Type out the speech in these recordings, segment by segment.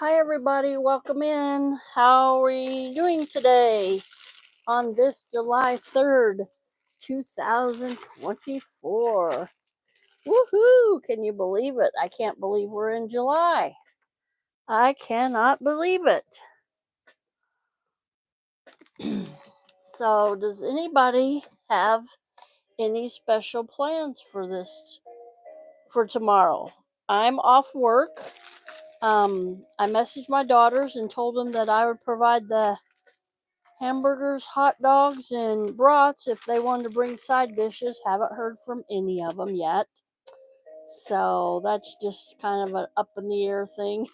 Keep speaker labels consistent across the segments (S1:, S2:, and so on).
S1: Hi, everybody. Welcome in. How are you doing today on this July 3rd, 2024? Woohoo! Can you believe it? I can't believe we're in July. I cannot believe it. So, does anybody have any special plans for tomorrow? I'm off work. I messaged my daughters and told them that I would provide the hamburgers, hot dogs, and brats if they wanted to bring side dishes. Haven't heard from any of them yet. So that's just kind of an up in the air thing.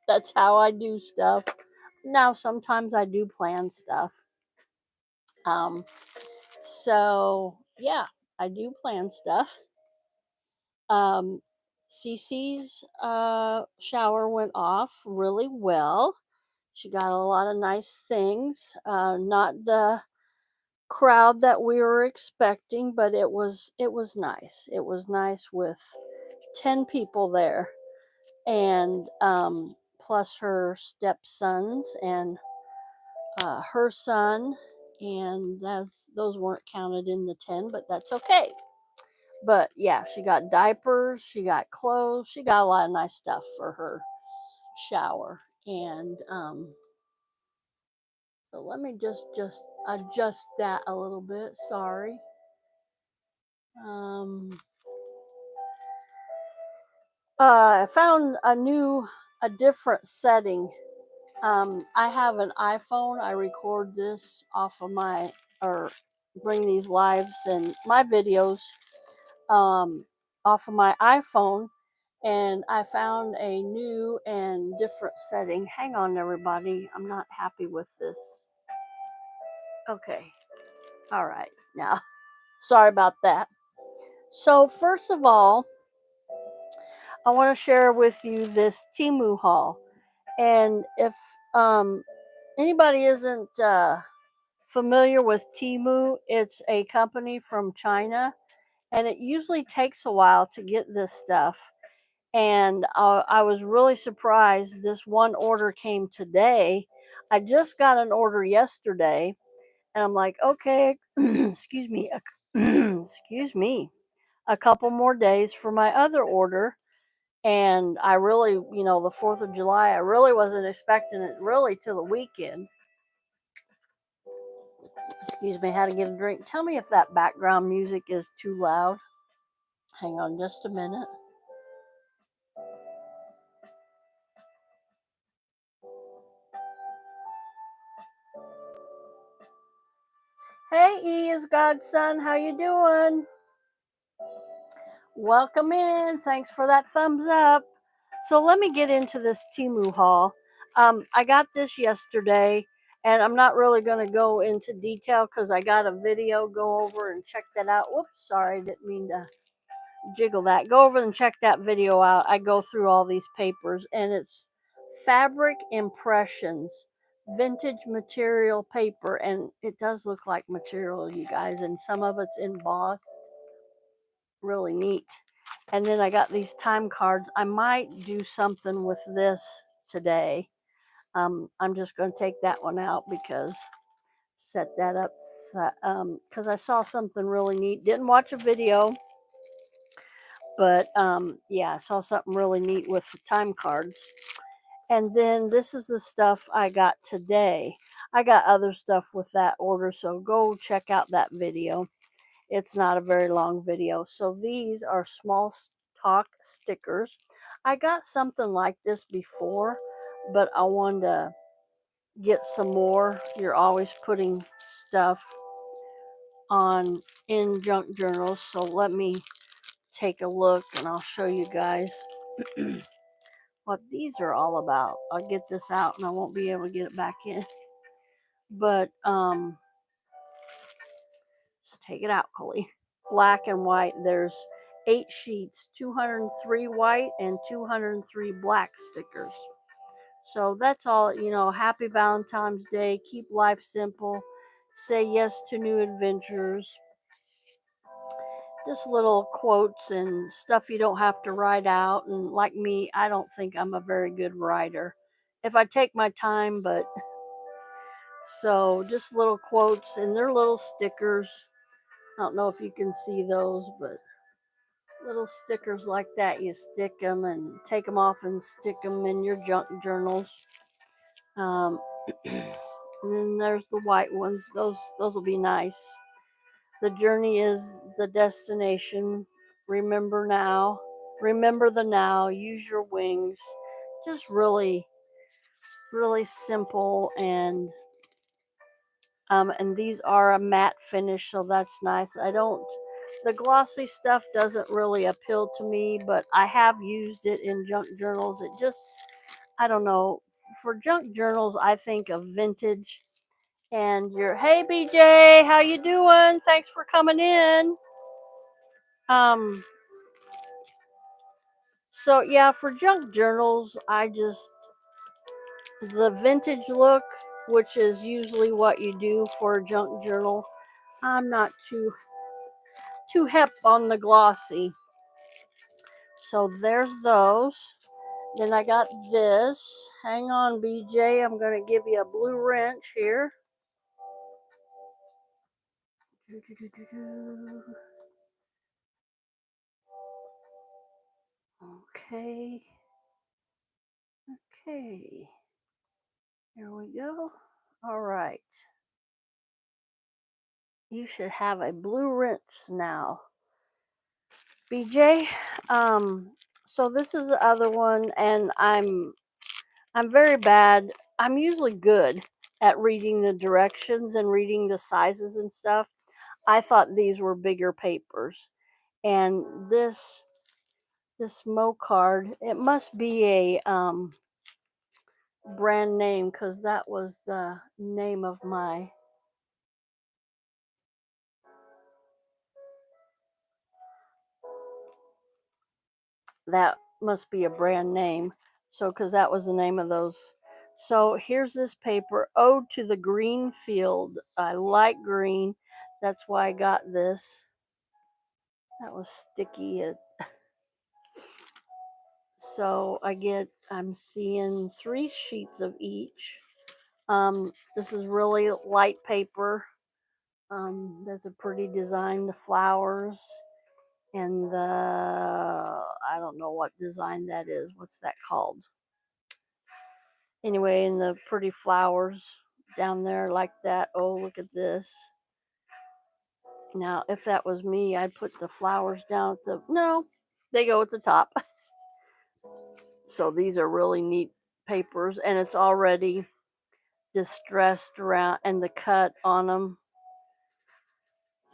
S1: That's how I do stuff. Now, sometimes I do plan stuff. Um, so yeah, I do plan stuff. Cece's shower went off really well. She got a lot of nice things. Not the crowd that we were expecting, but it was nice. It was nice with 10 people there, and plus her stepsons and her son, and those weren't counted in the 10, but that's okay. But yeah, she got diapers, she got clothes, she got a lot of nice stuff for her shower. And so let me just adjust that a little bit. Sorry. um I found a different setting. I have an iPhone. I record this off of or bring these lives and my videos off of my iPhone, and I found a new and different setting. Hang on, everybody. I'm not happy with this. Okay. All right. Now, sorry about that. So, first of all, I want to share with you this TEMU haul. And if um, anybody isn't familiar with TEMU, it's a company from China, and it usually takes a while to get this stuff. And I was really surprised this one order came today. I just got an order yesterday, and I'm like, okay, excuse me, excuse me, a couple more days for my other order. And I really, the 4th of July, I really wasn't expecting it really till the weekend. Excuse me, had to get a drink. Tell me if that background music is too loud. Hang on just a minute. Hey, E is Godson, how you doing? Welcome in. Thanks for that thumbs up. So let me get into this TEMU haul. I got this yesterday, and I'm not really going to go into detail because I got a video. Go over and check that out. Whoops, sorry, didn't mean to jiggle that. Go over and check that video out. I go through all these papers, and it's fabric impressions, vintage material paper, and it does look like material, you guys, and some of it's embossed. Really neat. And then I got these time cards. I might do something with this today. I'm just going to take that one out because set that up because I saw something really neat. Didn't watch a video, but yeah, I saw something really neat with the time cards. And then this is the stuff I got today. I got other stuff with that order, so go check out that video. It's not a very long video. So these are small talk stickers. I got something like this before, but I wanted to get some more. You're always putting stuff in junk journals, so let me take a look and I'll show you guys what these are all about. I'll get this out and I won't be able to get it back in, but let's take it out, Coley. Black and white. There's 8 sheets, 203 white and 203 black stickers. So that's all, happy Valentine's Day. Keep life simple. Say yes to new adventures. Just little quotes and stuff you don't have to write out. And like me, I don't think I'm a very good writer, if I take my time, but so just little quotes, and they're little stickers. I don't know if you can see those, but little stickers like that. You stick them and take them off and stick them in your junk journals. Um, and then there's the white ones. Those will be nice. The journey is the destination. Remember now. Remember the now. Use your wings. Just really, really simple, and these are a matte finish, so that's nice. The glossy stuff doesn't really appeal to me, but I have used it in junk journals. It just, I don't know. For junk journals, I think of vintage. And hey BJ, how you doing? Thanks for coming in. Um, so yeah, for junk journals, the vintage look, which is usually what you do for a junk journal. I'm not too hep on the glossy. So there's those. Then I got this. Hang on, BJ. I'm going to give you a blue wrench here. Okay. Okay. Here we go. All right. You should have a blue wrench now, BJ. So this is the other one, and I'm very bad. I'm usually good at reading the directions and reading the sizes and stuff. I thought these were bigger papers, and this Mo card, it must be a brand name, because that was the name of that must be a brand name. So, because that was the name of those. So here's this paper, Ode to the Green Field. I like green. That's why I got this. That was sticky. So I'm seeing 3 sheets of each. This is really light paper. There's a pretty design, the flowers, and I don't know what design that is. What's that called? Anyway, and the pretty flowers down there like that. Oh, look at this. Now, if that was me, I'd put the flowers down at no, they go at the top. So these are really neat papers, and it's already distressed around, and the cut on them.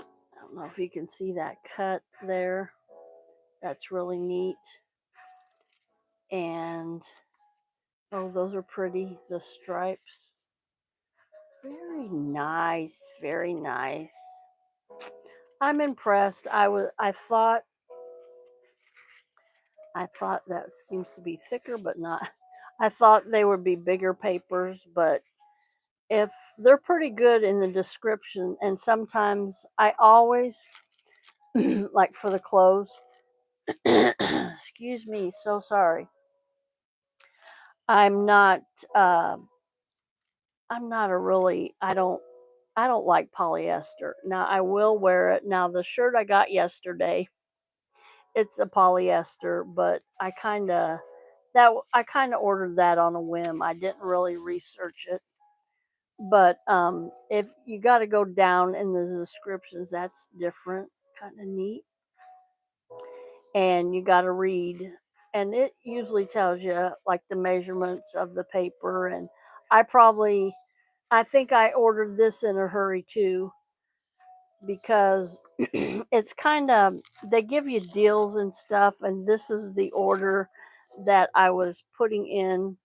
S1: I don't know if you can see that cut there. That's really neat. And oh, those are pretty, the stripes. Very nice, very nice. I'm impressed. I thought that seems to be thicker, but not. I thought they would be bigger papers, but if they're pretty good in the description, and sometimes I always like for the clothes. Excuse me, so sorry. I'm not. I'm not a really. I don't like polyester. Now I will wear it. Now the shirt I got yesterday, it's a polyester, but I kind of ordered that on a whim. I didn't really research it. But if you got to go down in the descriptions, that's different, kind of neat. And you got to read, and it usually tells you like the measurements of the paper. And I think I ordered this in a hurry too, because it's kind of, they give you deals and stuff, and this is the order that I was putting in.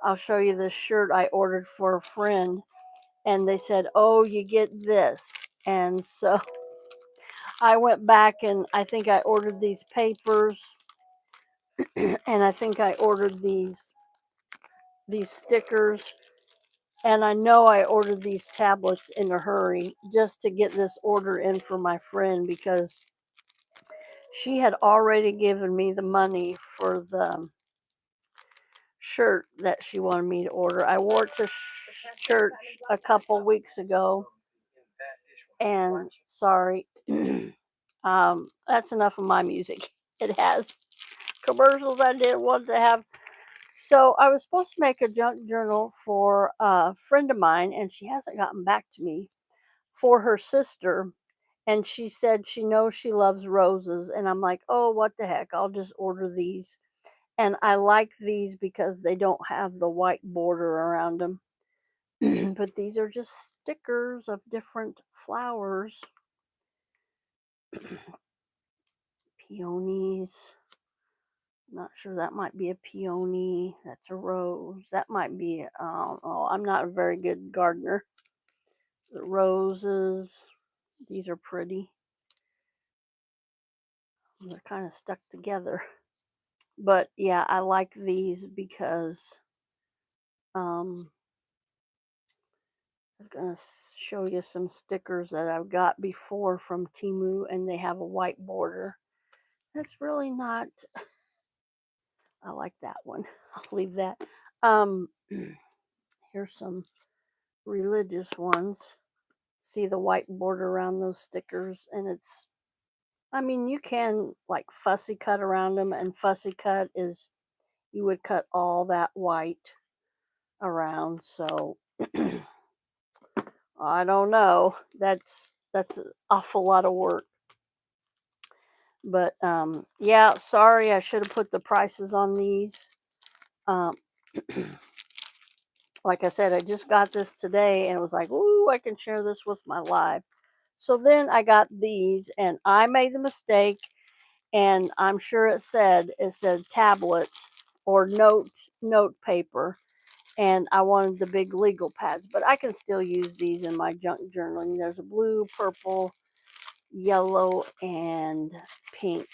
S1: I'll show you this shirt I ordered for a friend, and they said, oh, you get this. And so I went back, and I think I ordered these papers, and I think I ordered these stickers, and I know I ordered these tablets in a hurry just to get this order in for my friend, because she had already given me the money for shirt that she wanted me to order. I wore it to church a couple weeks ago, and sorry, that's enough of my music. It has commercials I didn't want to have. So I was supposed to make a junk journal for a friend of mine, and she hasn't gotten back to me, for her sister. And she said she knows she loves roses. And I'm like, oh, what the heck? I'll just order these. And I like these because they don't have the white border around them. But these are just stickers of different flowers. Peonies. Not sure, that might be a peony. That's a rose. That might be, oh, I'm not a very good gardener. The roses. These are pretty. They're kind of stuck together. But yeah, I like these because I'm going to show you some stickers that I've got before from TEMU, and they have a white border. That's really not, I like that one. I'll leave that. Here's some religious ones. See the white border around those stickers, and it's, I mean, you can like fussy cut around them, and fussy cut is, you would cut all that white around. So I don't know. That's an awful lot of work. But yeah, sorry, I should have put the prices on these. Um, like I said, I just got this today, and it was like, ooh, I can share this with my live. So then I got these, and I made the mistake, and I'm sure it said tablet or note paper, and I wanted the big legal pads, but I can still use these in my junk journaling. There's a blue, purple, yellow, and pink.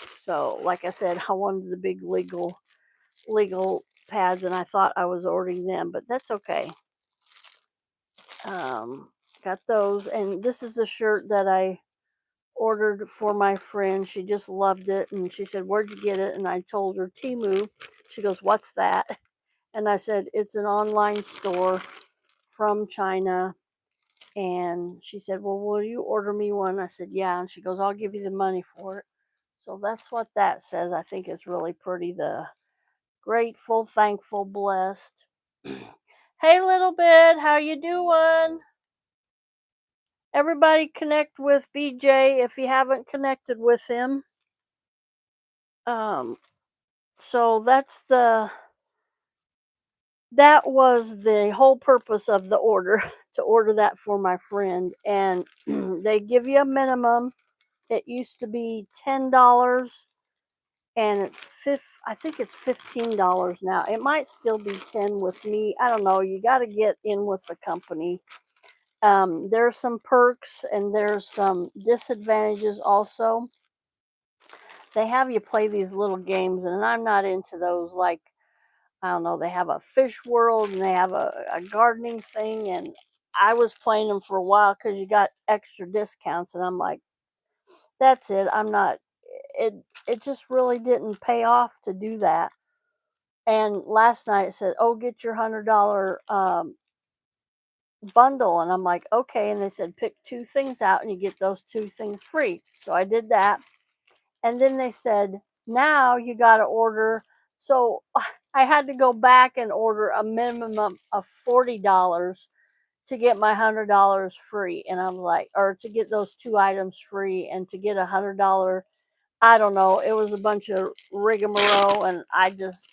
S1: So like I said, I wanted the big legal pads, and I thought I was ordering them, but that's okay. Got those, and this is the shirt that I ordered for my friend. She just loved it, and she said, where'd you get it? And I told her TEMU. She goes, what's that? And I said, it's an online store from China. And she said, well, will you order me one? I said, yeah. And she goes, I'll give you the money for it. So that's what that says. I think it's really pretty. The grateful, thankful, blessed. Hey, little bit, how you doing? Everybody connect with BJ if you haven't connected with him. So that was the whole purpose of the order, to order that for my friend. And they give you a minimum. It used to be $10, and I think it's $15 now. It might still be 10 with me. I don't know. You got to get in with the company. There's some perks, and there's some disadvantages also. They have you play these little games, and I'm not into those. Like, I don't know, they have a fish world, and they have a gardening thing, and I was playing them for a while because you got extra discounts, and I'm like, that's it. I'm not, it just really didn't pay off to do that. And last night it said, oh, get your $100 bundle, and I'm like, okay. And they said, pick 2 things out, and you get those 2 things free. So I did that. And then they said, now you got to order. So I had to go back and order a minimum of $40 to get my $100 free. And I'm like, or to get those 2 items free, and to get $100. I don't know. It was a bunch of rigmarole, and I just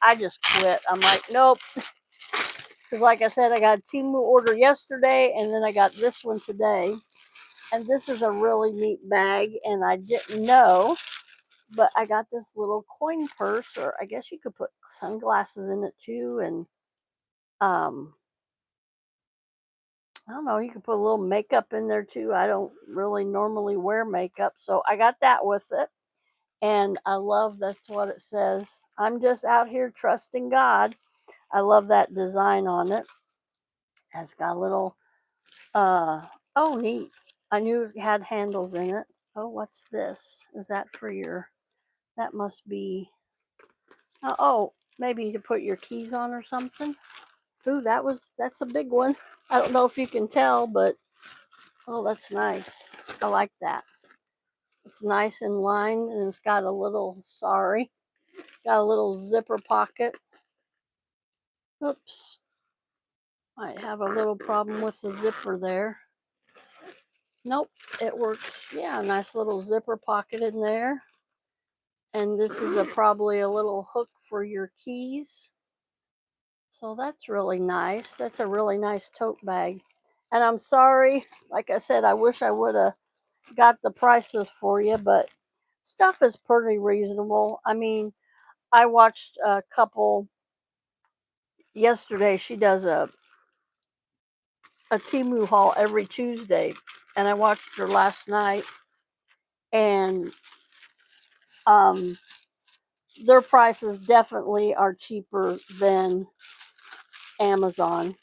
S1: quit. I'm like, nope. Because like I said, I got a TEMU order yesterday, and then I got this one today. And this is a really neat bag, and I didn't know, but I got this little coin purse, or I guess you could put sunglasses in it too. And I don't know, you could put a little makeup in there too. I don't really normally wear makeup, so I got that with it. And I love, that's what it says. I'm just out here trusting God. I love that design on it. It's got a little, oh, neat. I knew it had handles in it. Oh, what's this? Is that for your, that must be, oh, maybe to put your keys on or something. Ooh, that's a big one. I don't know if you can tell, but oh, that's nice. I like that. It's nice and lined, and it's got a little, got a little zipper pocket. Oops. Might have a little problem with the zipper there. Nope, it works. Yeah, nice little zipper pocket in there. And this is probably a little hook for your keys. So that's really nice. That's a really nice tote bag. And I'm sorry, like I said, I wish I would have got the prices for you, but stuff is pretty reasonable. I mean, I watched a couple yesterday. She does a TEMU haul every Tuesday, and I watched her last night, and their prices definitely are cheaper than Amazon.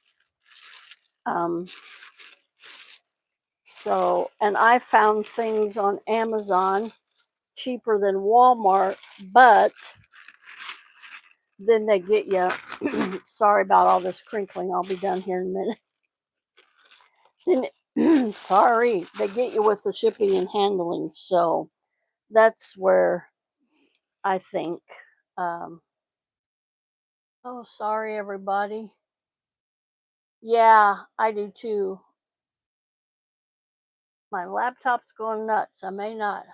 S1: So, and I found things on Amazon cheaper than Walmart, but then they get you. Sorry about all this crinkling. I'll be done here in a minute. Then, sorry, they get you with the shipping and handling. So that's where I think. Oh, sorry, everybody. Yeah, I do too. My laptop's going nuts. I may not.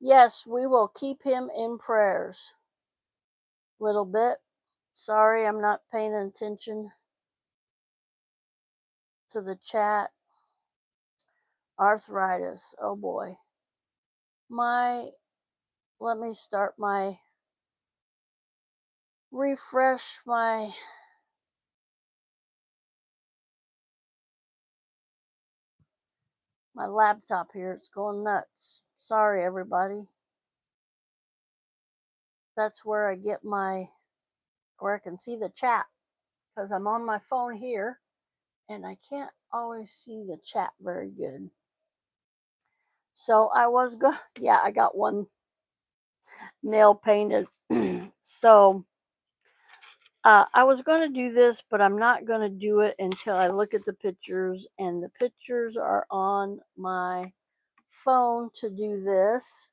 S1: Yes, we will keep him in prayers. Little bit. Sorry, I'm not paying attention to the chat. Arthritis. Oh boy. Let me start refresh my laptop here. It's going nuts. Sorry, everybody. That's where I get where I can see the chat, because I'm on my phone here and I can't always see the chat very good. So yeah, I got one nail painted. So I was going to do this, but I'm not going to do it until I look at the pictures, and the pictures are on my phone to do this.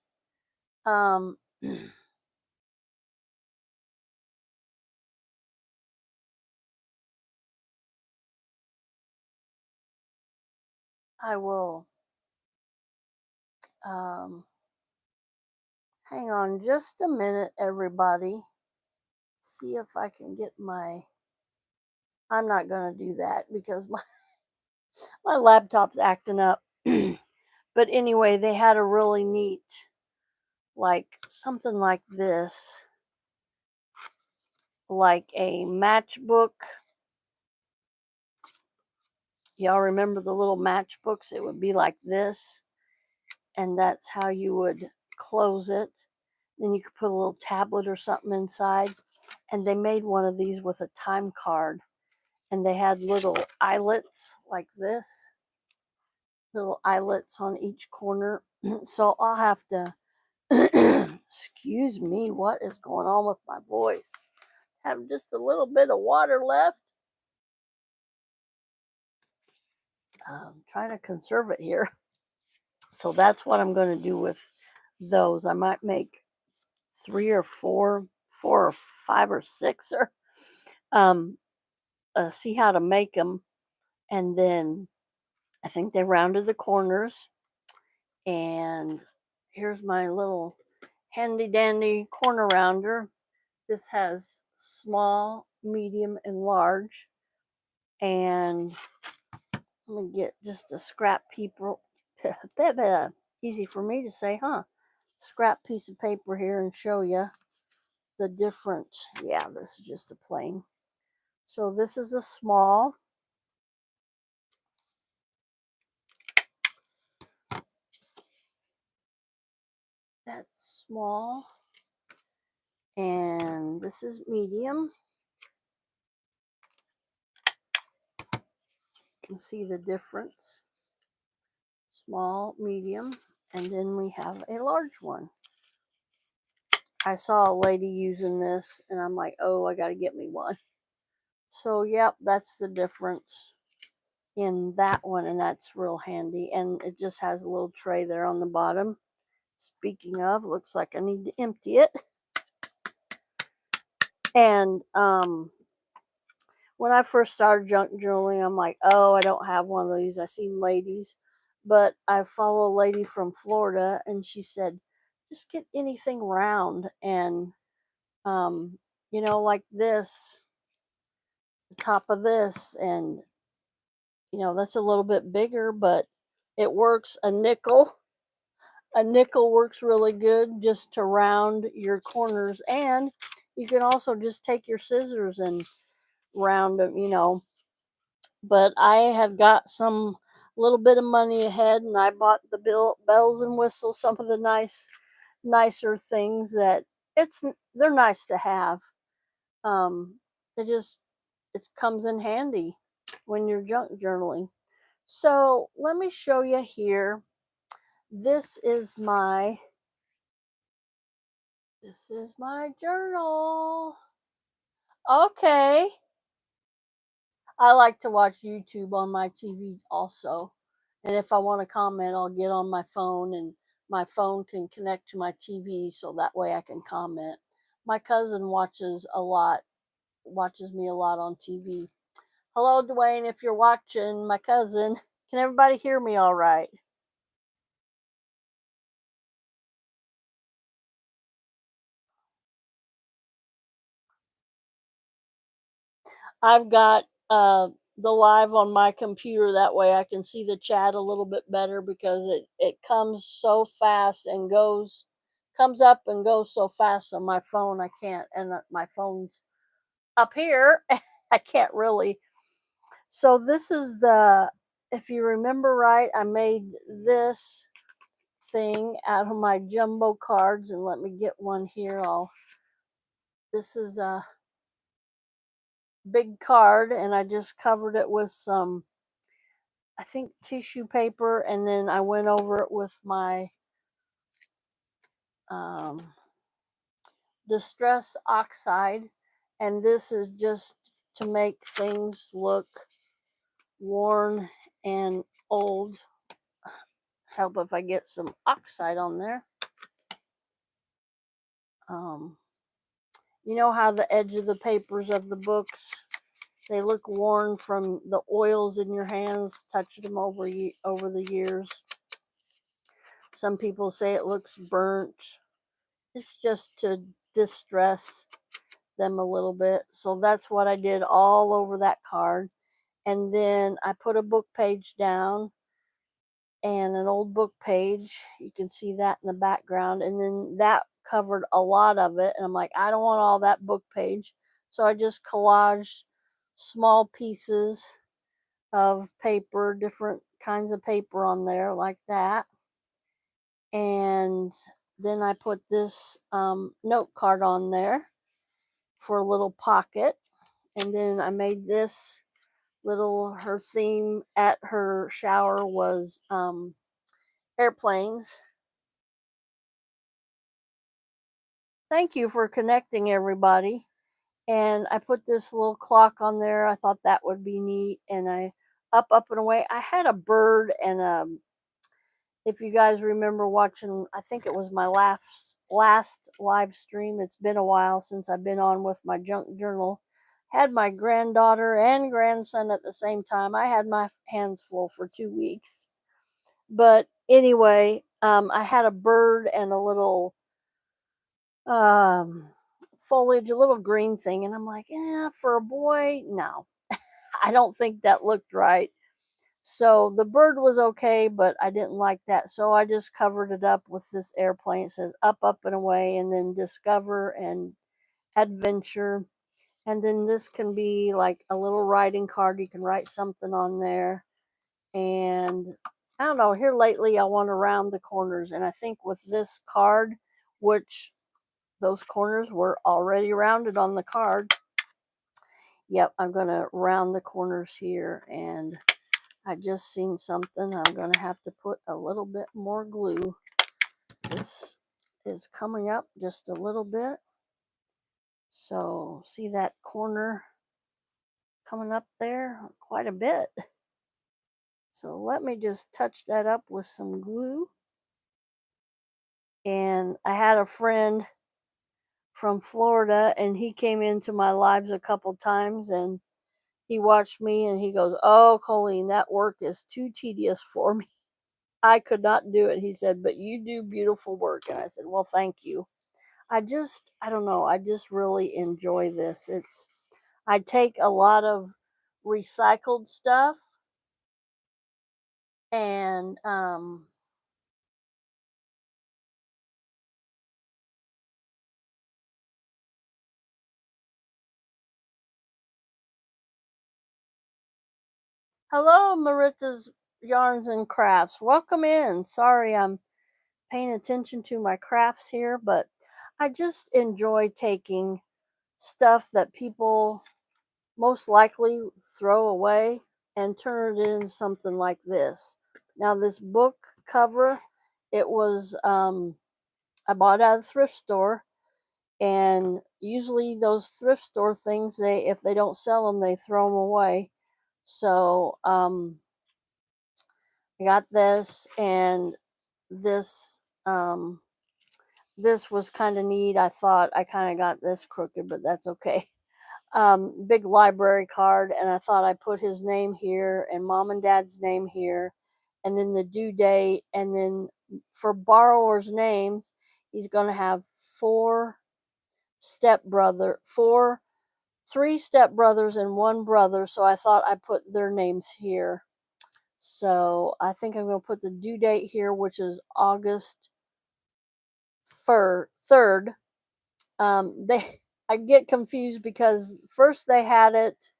S1: Um, I will hang on just a minute, everybody. See if I can get I'm not going to do that because my laptop's acting up. But anyway, they had a really neat, like something like this, like a matchbook. Y'all remember the little matchbooks? It would be like this, and that's how you would close it. Then you could put a little tablet or something inside. And they made one of these with a time card, and they had little eyelets like this, little eyelets on each corner. So I'll have to, excuse me, what is going on with my voice? Have just a little bit of water left. Trying to conserve it here. So that's what I'm going to do with those. I might make 3 or 4, 4 or 5 or 6, or see how to make them. And then I think they rounded the corners. And here's my little handy dandy corner rounder. This has small, medium, and large. And let me get just a scrap paper. Easy for me to say, huh? Scrap piece of paper here and show you the different. Yeah, this is just a plain. So this is a small. That's small. And this is medium. You can see the difference. Small, medium, and then we have a large one. I saw a lady using this and I'm like, oh, I got to get me one. So, yep, that's the difference in that one, and that's real handy. And it just has a little tray there on the bottom. Speaking of, looks like I need to empty it. And when I first started junk journaling, I'm like, oh, I don't have one of these. I seen ladies, but I follow a lady from Florida, and she said, just get anything round, and you know, like this, the top of this, and you know, that's a little bit bigger, but it works. A nickel works really good just to round your corners, and you can also just take your scissors and round them, you know. But I had got some little bit of money ahead, and I bought the bells and whistles, some of the nicer things that they're nice to have. It just it comes in handy when you're junk journaling. So let me show you here. This is my journal. Okay. I like to watch YouTube on my TV also. And if I want to comment, I'll get on my phone, and my phone can connect to my TV so that way I can comment. My cousin watches me a lot on TV. Hello, Dwayne, if you're watching, my cousin. Can everybody hear me all right? I've got the live on my computer, that way I can see the chat a little bit better, because it comes so fast and comes up and goes so fast on my phone. I can't, and my phone's up here. I can't really. So this is if you remember right, I made this thing out of my jumbo cards, and let me get one here. This is a big card, and I just covered it with some, I think, tissue paper, and then I went over it with my distress oxide, and this is just to make things look worn and old. Help if I get some oxide on there. You know how the edge of the papers of the books, they look worn from the oils in your hands, touching them over the years. Some people say it looks burnt. It's just to distress them a little bit. So that's what I did all over that card. And then I put a book page down, and an old book page. You can see that in the background. And then that covered a lot of it. And I'm like, I don't want all that book page. So I just collaged small pieces of paper, different kinds of paper on there like that. And then I put this note card on there for a little pocket. And then I made this her theme at her shower was airplanes. Thank you for connecting, everybody. And I put this little clock on there. I thought that would be neat. And I up and away. I had a bird, and if you guys remember watching, I think it was my last live stream. It's been a while since I've been on with my junk journal. Had my granddaughter and grandson at the same time. I had my hands full for 2 weeks. But anyway, I had a bird and a little foliage, a little green thing, and I'm like, for a boy, no. I don't think that looked right. So the bird was okay, but I didn't like that. So I just covered it up with this airplane. It says up, and away, and then discover and adventure. And then this can be like a little writing card. You can write something on there. And I don't know, here lately I want to round the corners, and I think with this card, which those corners were already rounded on the card. Yep, I'm going to round the corners here, and I just seen something. I'm going to have to put a little bit more glue. This is coming up just a little bit. So see that corner coming up there? Quite a bit. So let me just touch that up with some glue. And I had a friend from Florida, and he came into my lives a couple times, and he watched me and he goes, "Oh, Colleen, that work is too tedious for me. I could not do it." He said, "But you do beautiful work." And I said, "Well, thank you." I don't know, I just really enjoy this. I take a lot of recycled stuff and hello, Marita's Yarns and Crafts. Welcome in. Sorry, I'm paying attention to my crafts here, but I just enjoy taking stuff that people most likely throw away and turn it into something like this. Now, this book cover, it was I bought it at a thrift store, and usually those thrift store things, they if they don't sell them, they throw them away. So I got this, and this this was kind of neat. I thought I kind of got this crooked, but that's okay. Big library card, and I thought I put his name here and mom and dad's name here, and then the due date, and then for borrowers' names, he's going to have three stepbrothers and one brother. So I thought I put their names here. So I think I'm going to put the due date here, which is August 3rd. They I get confused because first they had it.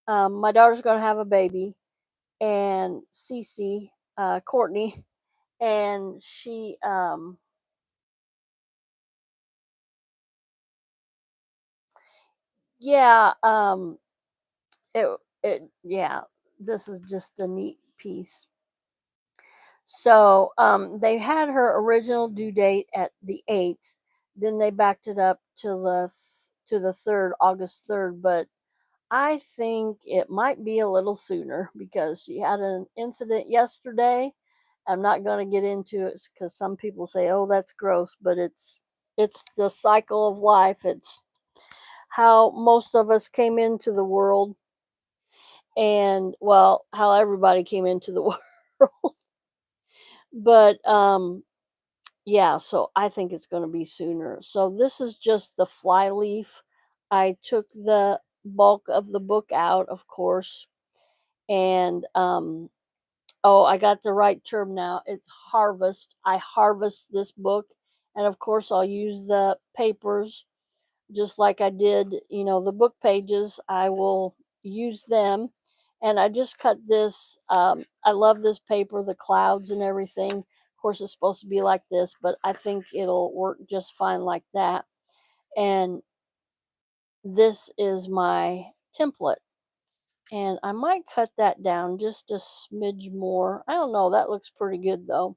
S1: My daughter's going to have a baby, and Cece, Courtney, and she, yeah, it, yeah, this is just a neat piece. So, they had her original due date at the 8th, then they backed it up to the 3rd, August 3rd, but I think it might be a little sooner because she had an incident yesterday. I'm not going to get into it because some people say, "Oh, that's gross," but it's the cycle of life. It's how most of us came into the world, and well, how everybody came into the world. But yeah, so I think it's going to be sooner. So this is just the flyleaf. I took the bulk of the book out, of course, and oh, I got the right term now. It's harvest. I harvest this book, and of course I'll use the papers just like I did, the book pages. I will use them, and I just cut this. I love this paper, the clouds and everything. Of course, it's supposed to be like this, but I think it'll work just fine like that. And this is my template. And I might cut that down just a smidge more. I don't know. That looks pretty good though.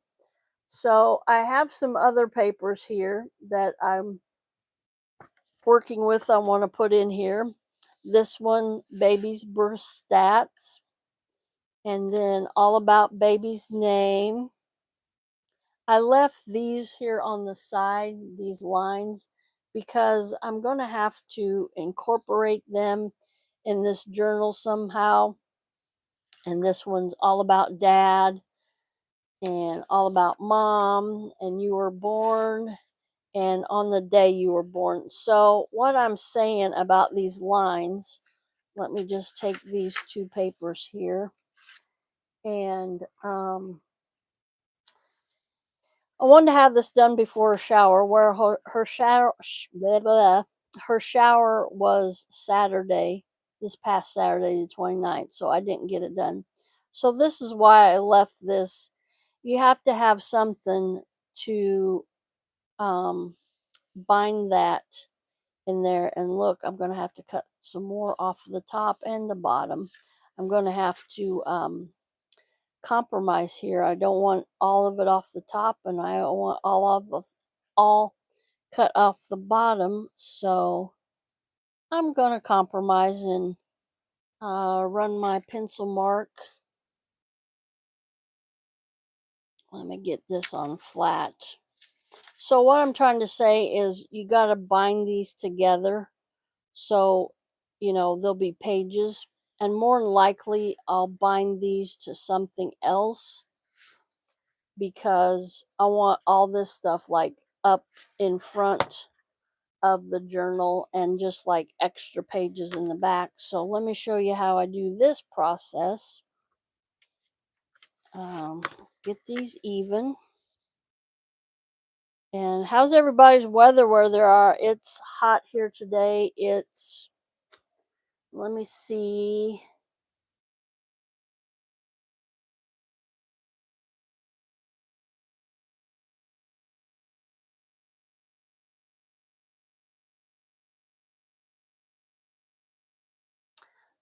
S1: So I have some other papers here that I'm working with. I want to put in here. This one, baby's birth stats. And then all about baby's name. I left these here on the side, these lines, because I'm going to have to incorporate them in this journal somehow. And this one's all about dad and all about mom, and you were born, and on the day you were born. So, what I'm saying about these lines, let me just take these two papers here, and I wanted to have this done before a shower, where her shower, blah, blah, her shower was Saturday, this past Saturday, the 29th, so I didn't get it done. So, this is why I left this you have to have something to bind that in there. And look, I'm going to have to cut some more off the top and the bottom. I'm going to have to compromise here. I don't want all of it off the top, and I don't want all cut off the bottom. So I'm going to compromise and run my pencil mark. Let me get this on flat. So what I'm trying to say is you got to bind these together. So, there'll be pages, and more than likely I'll bind these to something else because I want all this stuff like up in front of the journal and just like extra pages in the back. So let me show you how I do this process. Get these even. And how's everybody's weather where there are? It's hot here today. Let me see.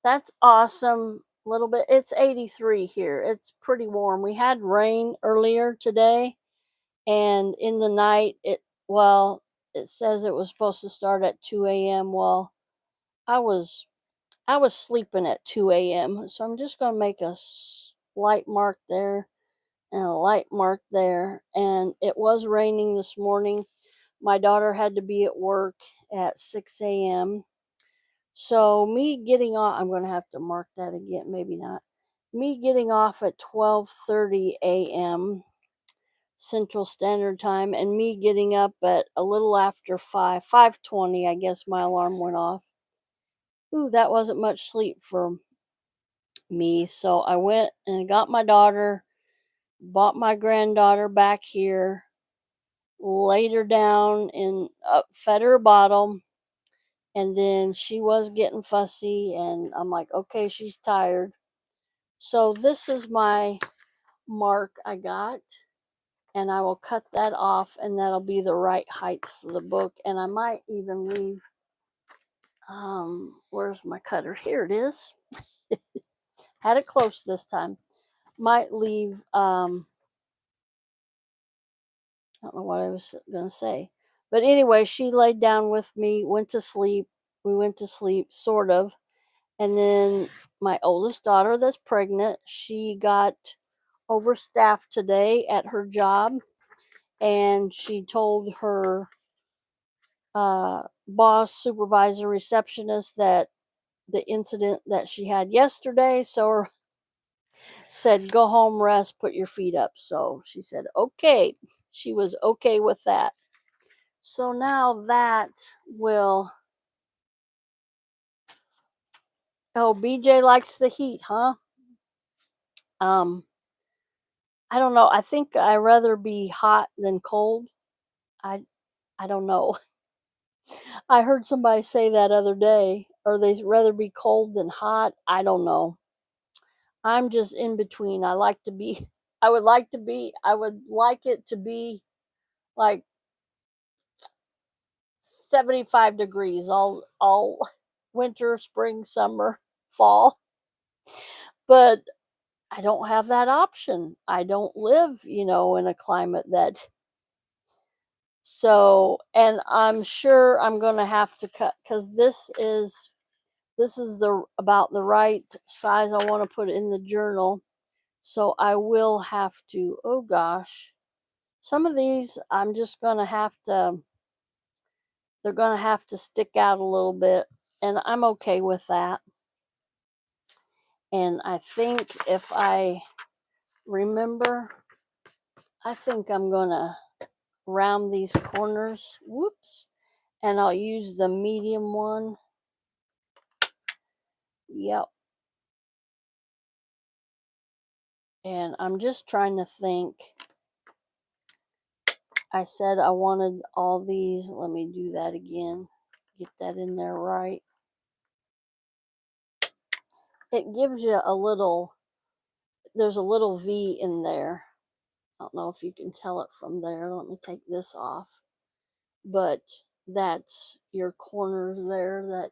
S1: That's awesome. Little bit. It's 83 here. It's pretty warm. We had rain earlier today, and in the night it says it was supposed to start at 2 a.m. Well, I was I was sleeping at 2 a.m. So I'm just going to make a light mark there and a light mark there. And it was raining this morning. My daughter had to be at work at 6 a.m. So me getting off, I'm going to have to mark that again, maybe not. Me getting off at 12:30 a.m. Central Standard Time, and me getting up at a little after 5:20, I guess my alarm went off. Ooh, that wasn't much sleep for me. So I went and got my daughter, bought my granddaughter back here, laid her down and fed her a bottle. And then she was getting fussy, and I'm like, okay, she's tired. So this is my mark I got, and I will cut that off, and that'll be the right height for the book. And I might even leave, where's my cutter? Here it is. Had it close this time. Might leave, I don't know what I was going to say. But anyway, she laid down with me, went to sleep. We went to sleep, sort of. And then my oldest daughter, that's pregnant, she got overstaffed today at her job. And she told her boss, supervisor, receptionist that the incident that she had yesterday. So said, go home, rest, put your feet up. So she said, okay. She was okay with that. So now that will. Oh, BJ likes the heat, huh? Um, I don't know. I think I rather be hot than cold. I I don't know. I heard somebody say that other day, or they'd rather be cold than hot. I don't know. I'm just in between. I like to be. I would like it to be like 75 degrees all winter, spring, summer, fall. But I don't have that option. I don't live, in a climate that. So, and I'm sure I'm going to have to cut cuz this is the about the right size I want to put in the journal. So I will have to. Oh gosh. Some of these I'm just going to have to they're going to have to stick out a little bit, and I'm okay with that. And I think if I remember, I think I'm going to round these corners. Whoops. And I'll use the medium one. Yep. And I'm just trying to think. I said I wanted all these. Let me do that again. Get that in there right. It gives you there's a little V in there. I don't know if you can tell it from there. Let me take this off. But that's your corners there that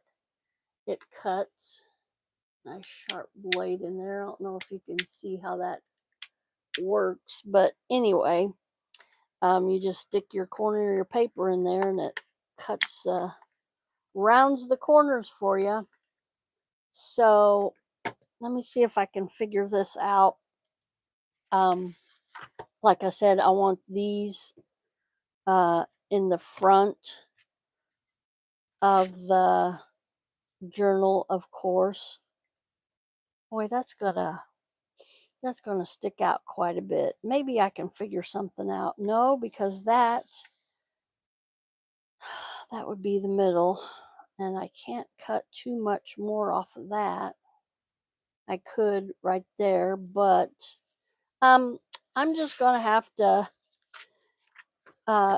S1: it cuts. Nice sharp blade in there. I don't know if you can see how that works, but anyway, you just stick your corner of your paper in there and it cuts, rounds the corners for you. So let me see if I can figure this out. Like I said, I want these in the front of the journal, of course. Boy, that's gonna stick out quite a bit. Maybe I can figure something out. No, because that would be the middle, and I can't cut too much more off of that. I could right there, but I'm just gonna have to.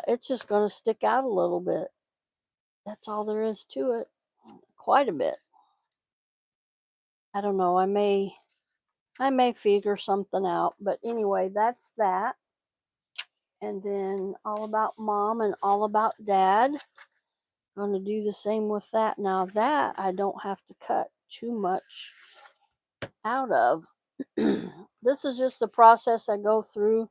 S1: It's just gonna stick out a little bit. That's all there is to it. Quite a bit. I don't know. I may figure something out, but anyway, that's that. And then all about mom and all about dad. Going to do the same with that. Now that I don't have to cut too much out of. This is just the process I go through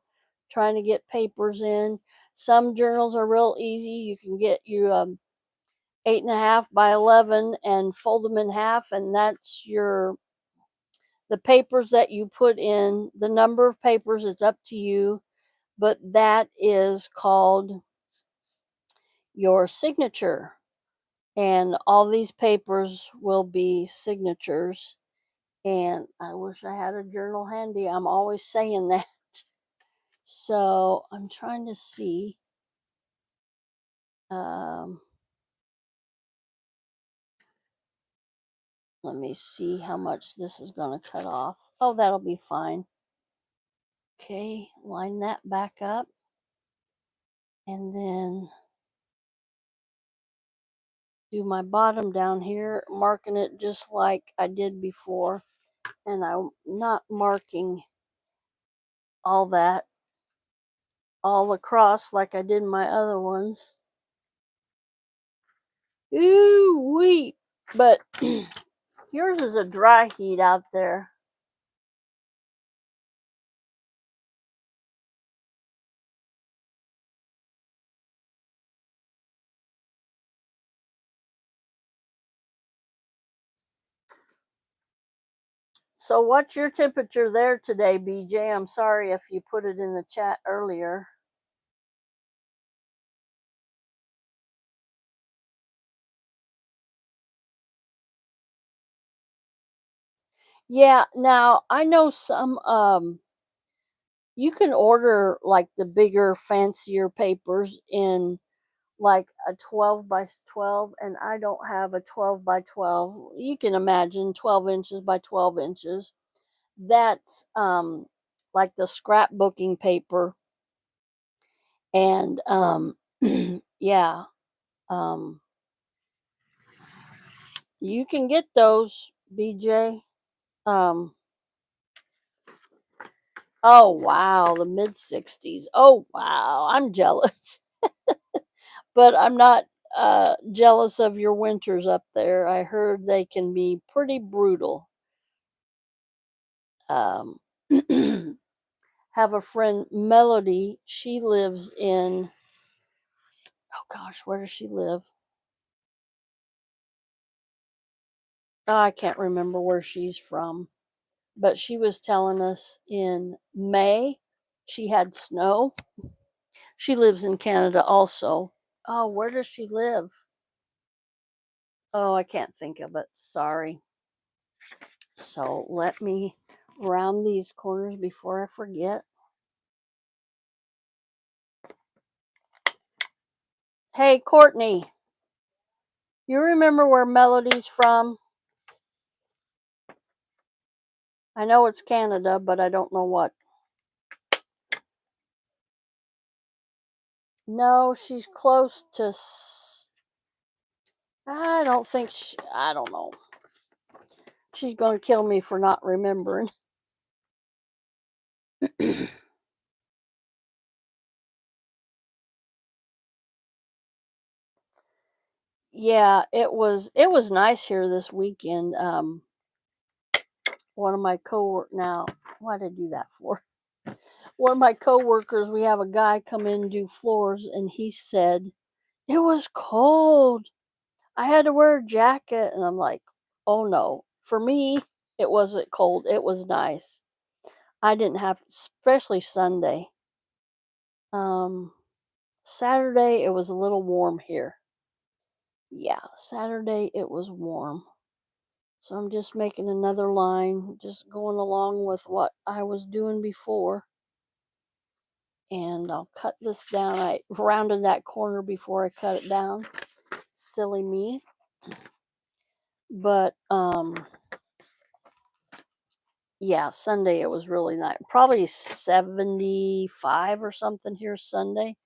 S1: trying to get papers in. Some journals are real easy. You can get you 8.5 by 11 and fold them in half, and that's the papers that you put in. The number of papers, it's up to you, but that is called your signature. And all these papers will be signatures. And I wish I had a journal handy. I'm always saying that. So I'm trying to see. Let me see how much this is going to cut off. Oh, that'll be fine. Okay, line that back up. And then do my bottom down here, marking it just like I did before. And I'm not marking all that all across like I did my other ones. Ooh wee! But yours is a dry heat out there. So what's your temperature there today, BJ? I'm sorry if you put it in the chat earlier. Yeah, now I know some you can order like the bigger, fancier papers in like a 12 by 12, and I don't have a 12 by 12. You can imagine 12 inches by 12 inches. That's like the scrapbooking paper. And yeah, um you can get those, BJ. Um oh wow, the mid 60s. Oh wow, I'm jealous. But I'm not jealous of your winters up there. I heard they can be pretty brutal. Um, have a friend, Melody. She lives in, oh gosh, where does she live? Oh, I can't remember where she's from. But she was telling us in May she had snow. She lives in Canada also. Oh, where does she live? Oh, I can't think of it. Sorry. So let me round these corners before I forget. Hey, Courtney, you remember where Melody's from? I know it's Canada, but I don't know what. No, she's close to. I don't think I don't know. She's going to kill me for not remembering. Yeah, it was nice here this weekend. One of my now, why did I do that for? One of my coworkers, we have a guy come in and do floors, and he said it was cold. I had to wear a jacket, and I'm like, oh no. For me, it wasn't cold. It was nice. I didn't have, especially Sunday. Um, Saturday it was a little warm here. Yeah, Saturday it was warm. So I'm just making another line, just going along with what I was doing before. And I'll cut this down. I rounded that corner before I cut it down. Silly me. But yeah, Sunday it was really nice. Probably 75 or something here Sunday.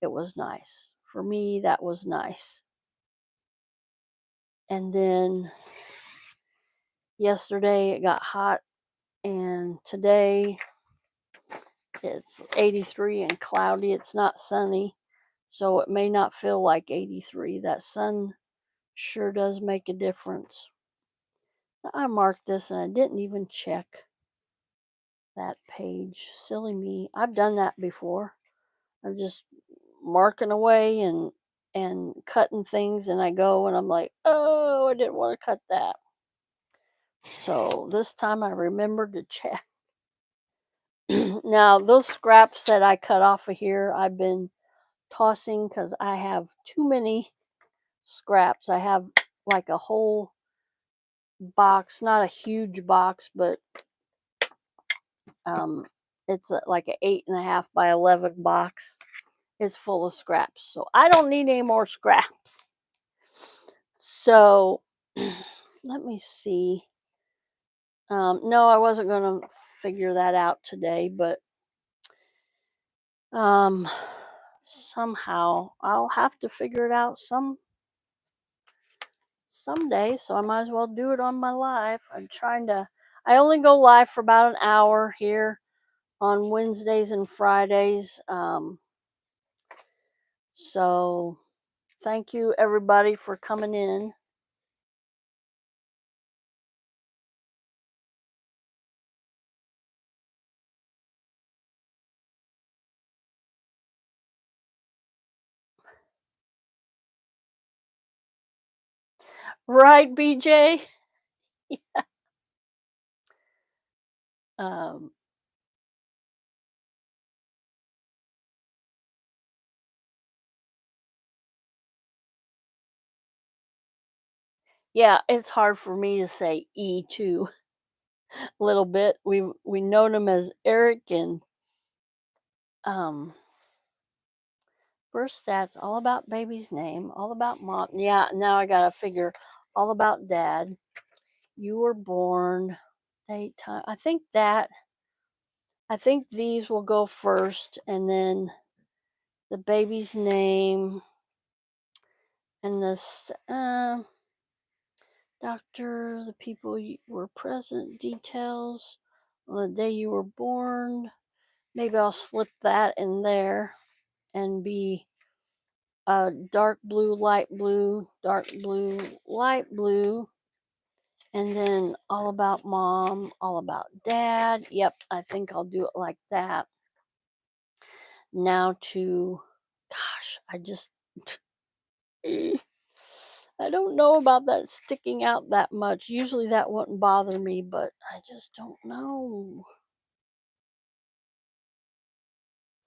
S1: It was nice. For me, that was nice. And then yesterday it got hot, and today it's 83 and cloudy. It's not sunny, so it may not feel like 83. That sun sure does make a difference. I marked this and I didn't even check that page. Silly me. I've done that before. I'm just marking away and cutting things, and I go and I'm like, "Oh, I didn't want to cut that." So, this time I remembered to check. Now, those scraps that I cut off of here, I've been tossing cuz I have too many scraps. I have like a whole box, not a huge box, but um it's like a 8.5 by 11 box. It's full of scraps, so I don't need any more scraps. So let me see. No, I wasn't gonna figure that out today, but um somehow I'll have to figure it out someday, so I might as well do it on my live. I only go live for about an hour here on Wednesdays and Fridays. So thank you everybody for coming in. Right, BJ? Um, yeah, it's hard for me to say E too. A little bit. We known him as Eric, and um first stats all about baby's name, all about mom. Yeah, now I gotta figure all about dad. You were born, date, time. I think these will go first, and then the baby's name and this doctor, the people you were present, details on the day you were born. Maybe I'll slip that in there and be dark blue, light blue, dark blue, light blue, and then all about mom, all about dad. Yep, I think I'll do it like that. Now to, gosh, I don't know about that sticking out that much. Usually that wouldn't bother me, but I just don't know.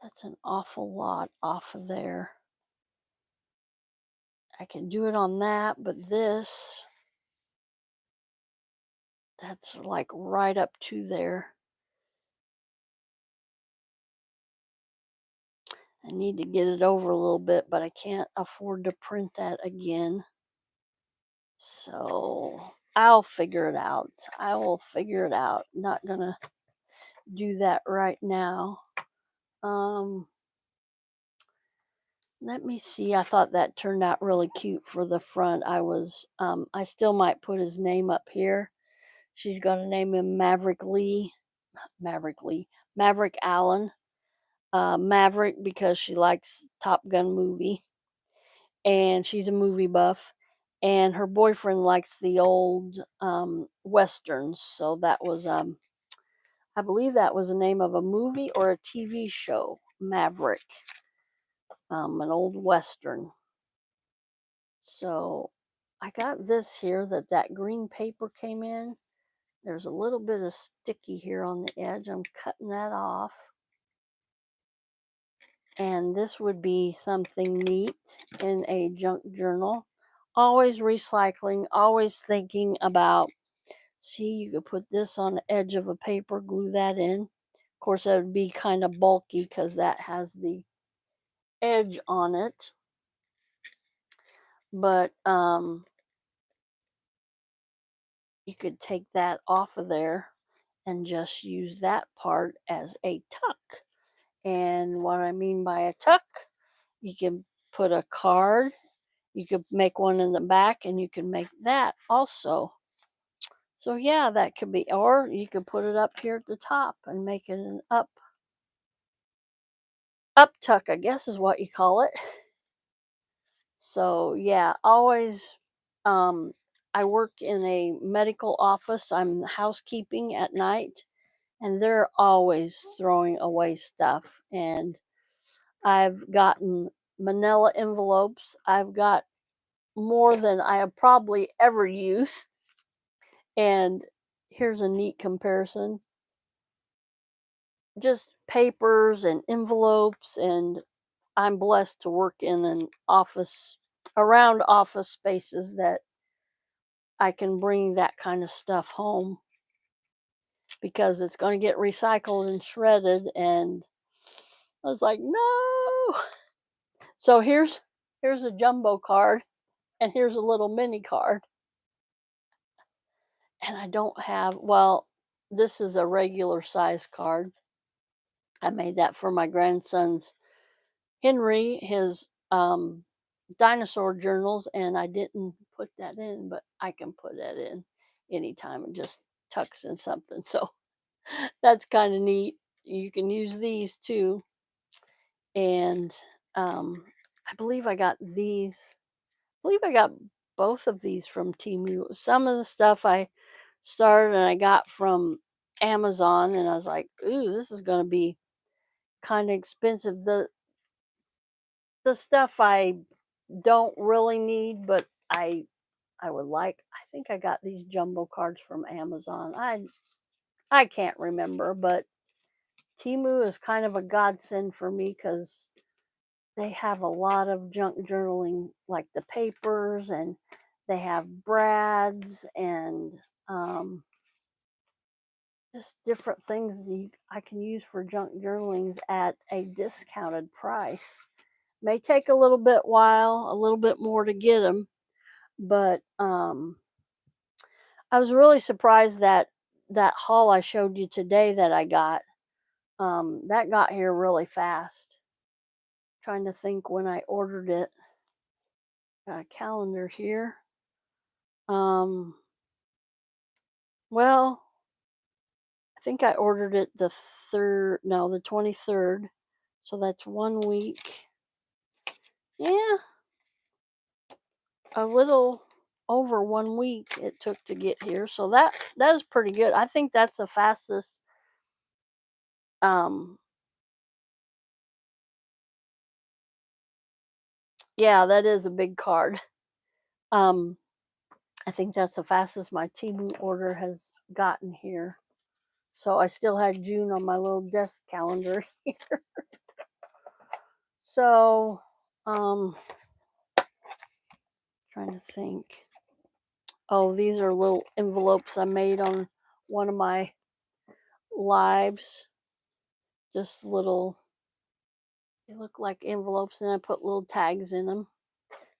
S1: That's an awful lot off of there. I can do it on that, but that's like right up to there. I need to get it over a little bit, but I can't afford to print that again. So I'll figure it out. I will figure it out. Not gonna do that right now. Um, Let me see. I thought that turned out really cute for the front. I still might put his name up here. She's gonna name him Maverick Lee, Maverick Allen. Maverick because she likes Top Gun movie. and she's a movie buff. And her boyfriend likes the old westerns. So that was, I believe that was the name of a movie or a TV show, Maverick, an old western. So I got this here that green paper came in. There's a little bit of sticky here on the edge. I'm cutting that off. And this would be something neat in a junk journal. Always recycling, always thinking about, see, you could put this on the edge of a paper, glue that in. Of course, that would be kind of bulky because that has the edge on it. But you could take that off of there and just use that part as a tuck. And what I mean by a tuck, you can put a card, you could make one in the back, and you can make that also. So yeah, that could be, or you could put it up here at the top and make it an up tuck, I guess is what you call it. So yeah, always I work in a medical office. I'm housekeeping at night, and they're always throwing away stuff. And I've gotten manila envelopes. I've got more than I have probably ever used. And here's a neat comparison. Just papers and envelopes, and I'm blessed to work in an office, around office spaces that I can bring that kind of stuff home because it's going to get recycled and shredded. And I was like, no. So here's a jumbo card, and here's a little mini card. And I don't have, well, this is a regular size card. I made that for my grandson's Henry, his dinosaur journals, and I didn't put that in, but I can put that in anytime. It just tucks in something. So that's kind of neat. You can use these too. And I believe I got these. I believe I got both of these from TEMU. Some of the stuff I started and I got from Amazon, and I was like, ooh, this is going to be kind of expensive. The stuff I don't really need, but I would like. I think I got these jumbo cards from Amazon. I can't remember, but TEMU is kind of a godsend for me because they have a lot of junk journaling, like the papers, and they have brads and just different things I can use for junk journalings at a discounted price. May take a little bit while, a little bit more to get them, but I was really surprised that that haul I showed you today that I got, that got here really fast. Trying to think when I ordered it. Got a calendar here. Um, well, I think I ordered it the 23rd. So that's 1 week. Yeah, a little over 1 week it took to get here. So that is pretty good. I think that's the fastest um yeah, that is a big card. Um I think that's the fastest my TEMU order has gotten here. So I still had June on my little desk calendar here. So trying to think. Oh, these are little envelopes I made on one of my lives. Just little, they look like envelopes, and I put little tags in them.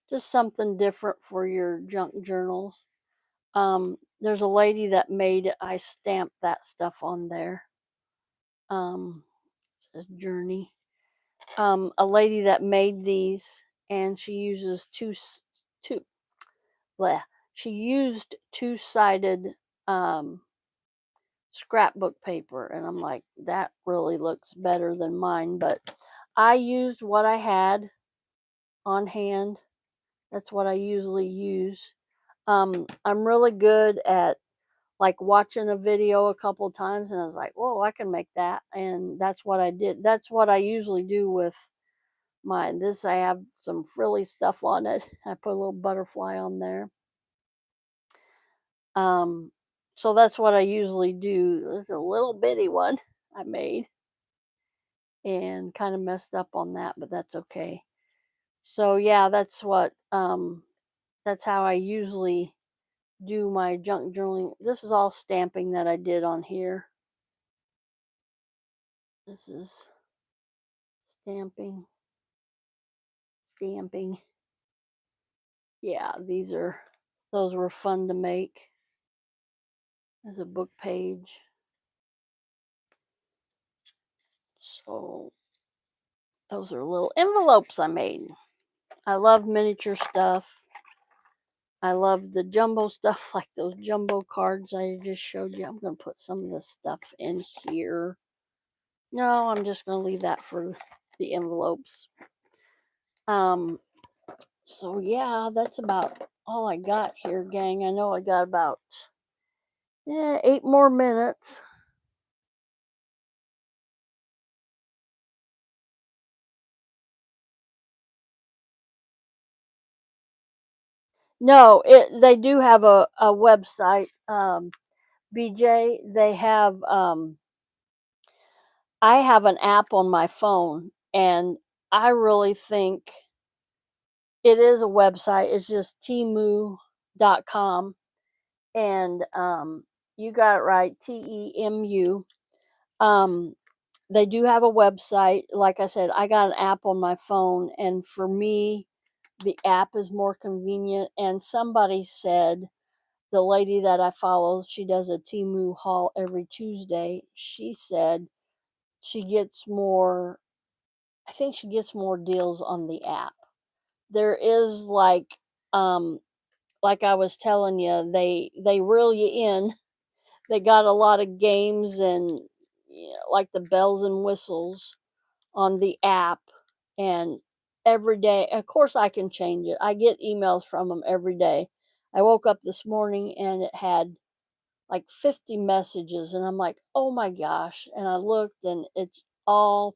S1: Just something different for your junk journals. There's a lady that made it. I stamped that stuff on there. It says Journey. A lady that made these, and she uses two. Bleh. She used two-sided scrapbook paper, and I'm like, that really looks better than mine. But I used what I had on hand. That's what I usually use. I'm really good at like watching a video a couple times and I was like, whoa, I can make that. And that's what I did. That's what I usually do with mine. This, I have some frilly stuff on it. I put a little butterfly on there. Um, so that's what I usually do. It's a little bitty one I made and kind of messed up on that, but that's okay. So yeah, that's how I usually do my junk journaling. This is all stamping that I did on here. This is stamping, stamping. Yeah, those were fun to make. There's a book page. So those are little envelopes I made. I love miniature stuff. I love the jumbo stuff, like those jumbo cards I just showed you. I'm going to put some of this stuff in here. No, I'm just going to leave that for the envelopes. So yeah, that's about all I got here, gang. I know I got about 8 more minutes. No, they do have a website, BJ. They have I have an app on my phone, and I really think it is a website. It's just TEMU.com, and you got it right, TEMU. Um, they do have a website. Like I said, I got an app on my phone, and for me, the app is more convenient. And somebody said, the lady that I follow, she does a Temu haul every Tuesday. She said she gets more, I think she gets more deals on the app. There is like I was telling you, they reel you in. They got a lot of games and like the bells and whistles on the app, and every day, of course I can change it. I get emails from them every day. I woke up this morning and it had like 50 messages, and I'm like, oh my gosh. And I looked, and it's all,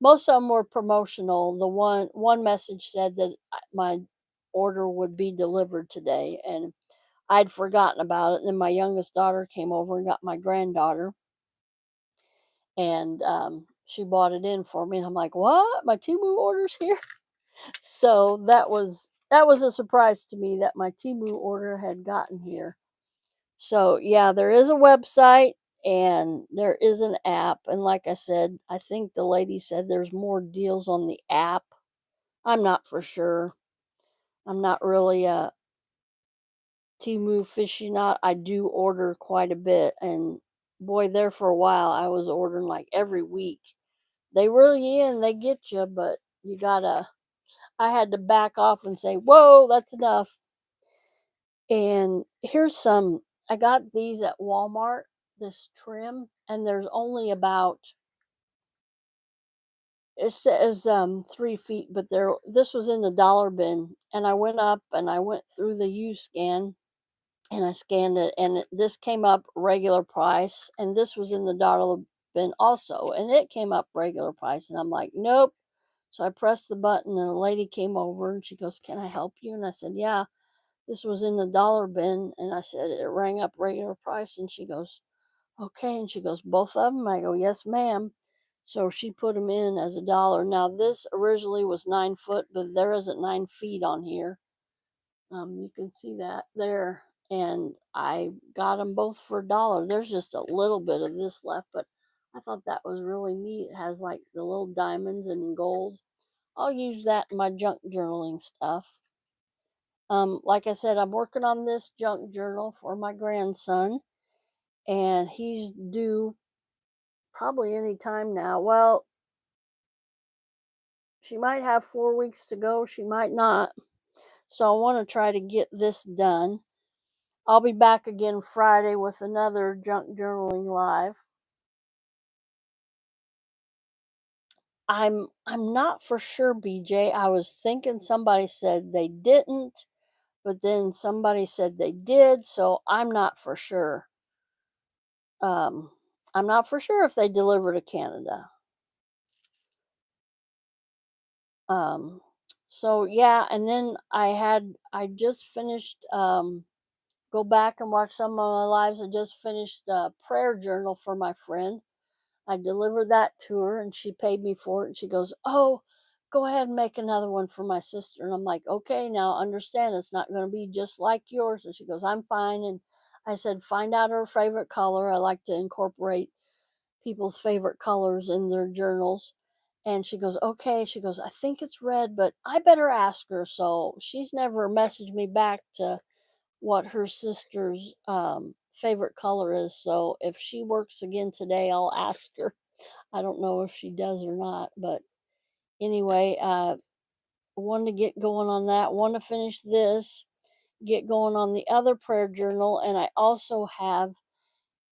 S1: most of them were promotional. The one message said that my order would be delivered today, and I'd forgotten about it. And then my youngest daughter came over and got my granddaughter, and she bought it in for me. And I'm like, what? My Temu order's here? So that was a surprise to me that my Temu order had gotten here. So yeah, there is a website and there is an app. And like I said, I think the lady said there's more deals on the app. I'm not for sure. I'm not really a Temu aficionado. I do order quite a bit, and boy, there for a while I was ordering like every week. They reel you in, they get you, but you gotta. I had to back off and say, "Whoa, that's enough." And here's some. I got these at Walmart. This trim, and there's only about, it says 3 feet, but this was in the dollar bin, and I went up and I went through the U scan and I scanned it, and this came up regular price, and this was in the dollar bin also, and it came up regular price, and I'm like, nope. So I pressed the button, and a lady came over, and she goes, "Can I help you?" And I said, "Yeah, this was in the dollar bin," and I said it rang up regular price, and she goes, "Okay," and she goes, "Both of them?" I go, "Yes, ma'am." So she put them in as a dollar. Now this originally was 9 foot, but there isn't 9 feet on here. You can see that there. And I got them both for a dollar. There's just a little bit of this left, but I thought that was really neat. It has like the little diamonds and gold. I'll use that in my junk journaling stuff. Like I said, I'm working on this junk journal for my grandson, and he's due probably any time now. Well, she might have 4 weeks to go, she might not. So I want to try to get this done. I'll be back again Friday with another junk journaling live. I'm not for sure, BJ. I was thinking somebody said they didn't, but then somebody said they did, so I'm not for sure. Um, I'm not for sure if they deliver to Canada. Um, so yeah, and then I just finished go back and watch some of my lives. I just finished a prayer journal for my friend. I delivered that to her and she paid me for it. And she goes, "Oh, go ahead and make another one for my sister." And I'm like, "Okay, now understand it's not going to be just like yours." And she goes, "I'm fine." And I said, "Find out her favorite color." I like to incorporate people's favorite colors in their journals. And she goes, "Okay." She goes, "I think it's red, but I better ask her." So she's never messaged me back to what her sister's favorite color is. So if she works again today, I'll ask her. I don't know if she does or not, but anyway, wanted to get going on that. Want to finish this, get going on the other prayer journal, and I also have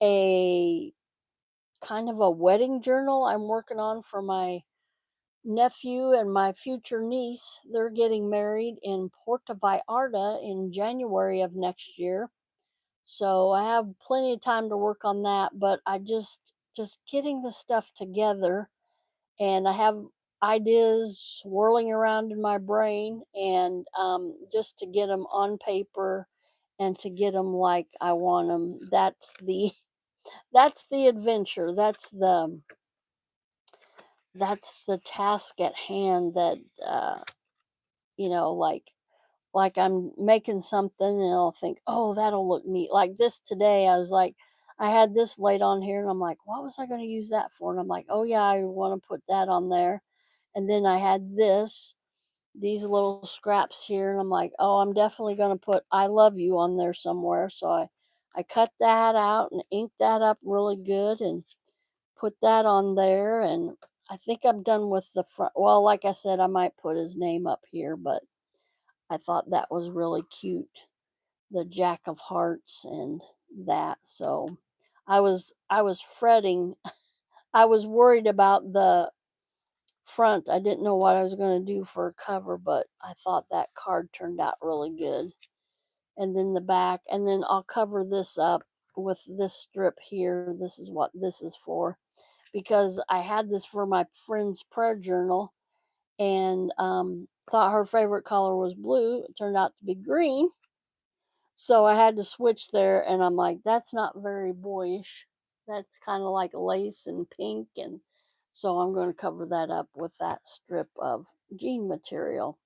S1: a kind of a wedding journal I'm working on for my nephew and my future niece. They're getting married in Puerto Vallarta in January of next year. So I have plenty of time to work on that, but I just getting the stuff together and I have ideas swirling around in my brain and just to get them on paper and to get them like I want them. That's the adventure. That's the task at hand that you know like I'm making something and I'll think, "Oh, that'll look neat." Like this today, I was like, I had this laid on here and I'm like, "What was I going to use that for?" And I'm like, "Oh, yeah, I want to put that on there." And then I had these little scraps here and I'm like, "Oh, I'm definitely going to put I love you on there somewhere." So I cut that out and inked that up really good and put that on there and I think I'm done with the front. Well, like I said, I might put his name up here, but I thought that was really cute, the Jack of Hearts and that. So I was fretting. I was worried about the front. I didn't know what I was going to do for a cover, but I thought that card turned out really good. And then the back, and then I'll cover this up with this strip here. This is what this is for because I had this for my friend's prayer journal and thought her favorite color was blue. It turned out to be green. So I had to switch there, and I'm like, that's not very boyish. That's kind of like lace and pink, and so I'm going to cover that up with that strip of jean material.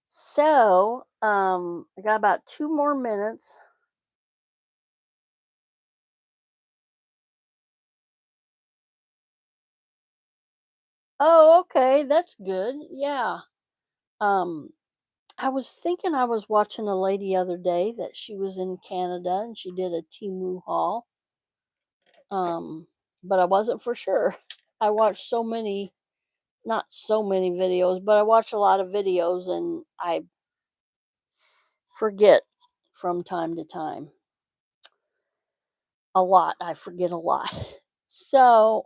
S1: So I got about 2 more minutes. Oh, okay, that's good. Yeah. Um, I was thinking I was watching a lady other day that she was in Canada and she did a TEMU haul. Um, but I wasn't for sure. I watched so many, not so many videos, but I watch a lot of videos and I forget from time to time. A lot. I forget a lot. So,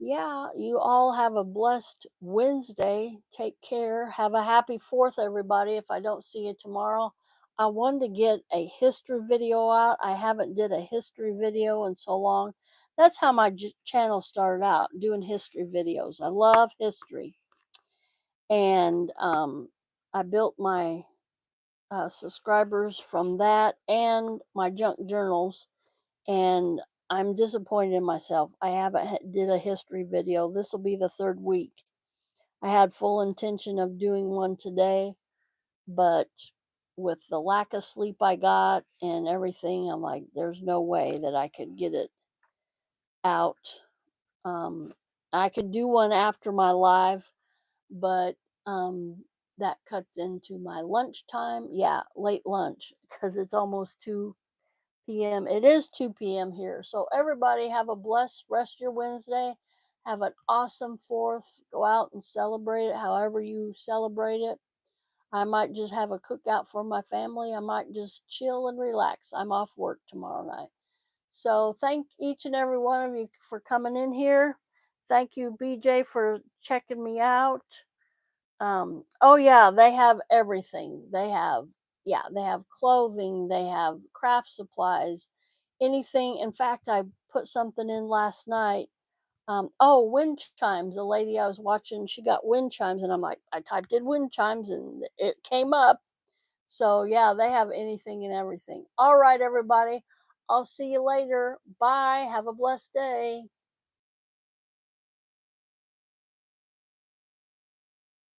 S1: yeah, you all have a blessed Wednesday. Take care. Have a happy 4th, everybody. If I don't see you tomorrow, I wanted to get a history video out. I haven't did a history video in so long. That's how my channel started out, doing history videos. I love history. And I built my subscribers from that and my junk journals and I'm disappointed in myself. I haven't did a history video. This will be the 3rd week. I had full intention of doing one today, but with the lack of sleep I got and everything, I'm like, there's no way that I could get it out. Um, I could do one after my live, but that cuts into my lunchtime. Yeah, late lunch because it's almost 2 p.m. It is 2 p.m. here. So everybody have a blessed rest of your Wednesday. Have an awesome 4th. Go out and celebrate it however you celebrate it. I might just have a cookout for my family. I might just chill and relax. I'm off work tomorrow night. So thank each and every one of you for coming in here. Thank you, BJ, for checking me out. Oh yeah, they have everything. They have clothing, they have craft supplies, anything. In fact, I put something in last night. Oh, wind chimes. The lady I was watching, she got wind chimes, and I'm like, I typed in wind chimes, and it came up. So yeah, they have anything and everything. All right, everybody. I'll see you later. Bye. Have a blessed day.